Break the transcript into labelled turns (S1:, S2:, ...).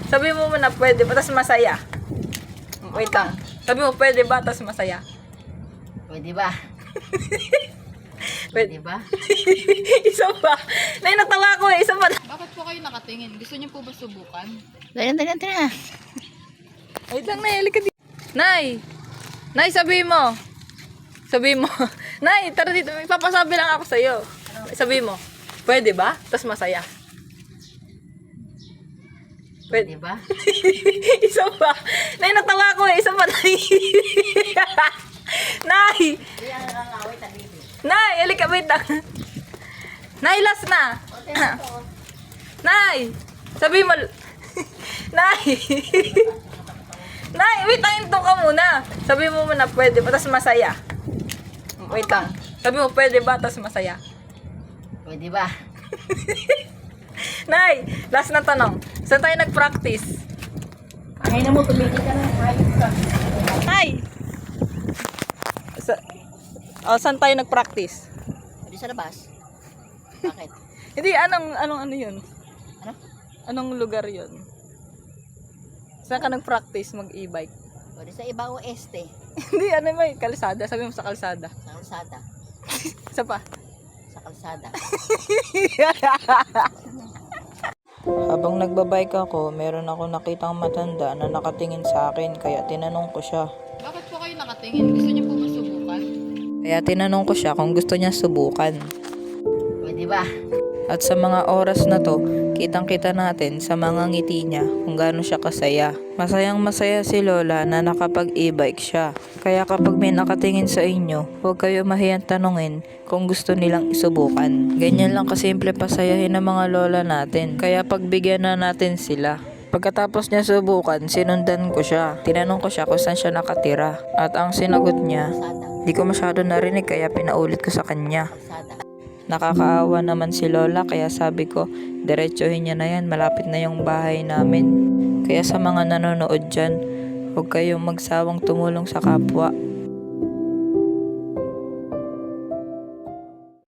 S1: Sabi mo muna pwede ba, tas masaya. Wait lang. Sabi mo pwede ba, tas masaya.
S2: Pwede ba?
S1: Pwede
S2: Pwede ba?
S1: Isa pa. Nay, natawa ko eh. Isa pa.
S3: Bakit po kayo nakatingin? Gusto niyo po ba subukan?
S2: Dali, dali, dali.
S1: Wait lang, Nay. Halika dito. Nay! Nay, sabi mo. Sabi mo. Nay, tara dito. Ipapasabi lang ako sa'yo. Sabi mo, pwede ba? Tas masaya.
S2: Pwede ba?
S1: Isa pa. Nay, natawa ko eh. Isa pa, Nay. Nay!
S2: Hindi ang nakangaway, tabibi.
S1: Nay, halika, wait lang. Nay, last na. Nay! Sabi mo. Nay! Nay, wait lang, ito ka muna. Sabi mo muna pwede ba, tas masaya. Wait lang. Sabi mo pwede ba, tas masaya.
S2: Pwede ba?
S1: Nay, last na tanong. Saan tayo nag-practice?
S2: Ay na mo, tumigil ka na. Ayos ka.
S1: Nay! Saan tayo nag-practice?
S2: Pwede sa labas. Bakit?
S1: Hindi, ano yun?
S2: Ano?
S1: Anong lugar yun? Saan ka nag-practice mag-e-bike?
S2: Pwede sa iba o este.
S1: Hindi, ano may kalsada. Sabi mo sa kalsada.
S2: Sa kalsada.
S1: Isa pa.
S2: Sa kalsada.
S4: Habang nagbabike ako, meron ako nakitang matanda na nakatingin sa akin kaya tinanong ko siya.
S3: Bakit po kayo nakatingin? Gusto niyo po ba subukan?
S4: Kaya tinanong ko siya kung gusto niya subukan.
S2: Pwede ba?
S4: At sa mga oras na to, kitang-kita natin sa mga ngiti niya kung gaano siya kasaya. Masayang masaya si Lola na nakapag-e-bike siya. Kaya kapag may nakatingin sa inyo, huwag kayo mahiyang tanungin kung gusto nilang isubukan. Ganyan lang kasimple pasayahin ng mga lola natin. Kaya pagbigyan na natin sila. Pagkatapos niya subukan, sinundan ko siya. Tinanong ko siya kung saan siya nakatira. At ang sinagot niya,
S2: Kalsada.
S4: di ko masyado narinig kaya pinaulit ko sa kanya.
S2: Kalsada.
S4: Nakakaawa naman si Lola kaya sabi ko, diretsuhin niya na yan, malapit na yung bahay namin. Kaya sa mga nanonood dyan, huwag kayong magsawang tumulong sa kapwa.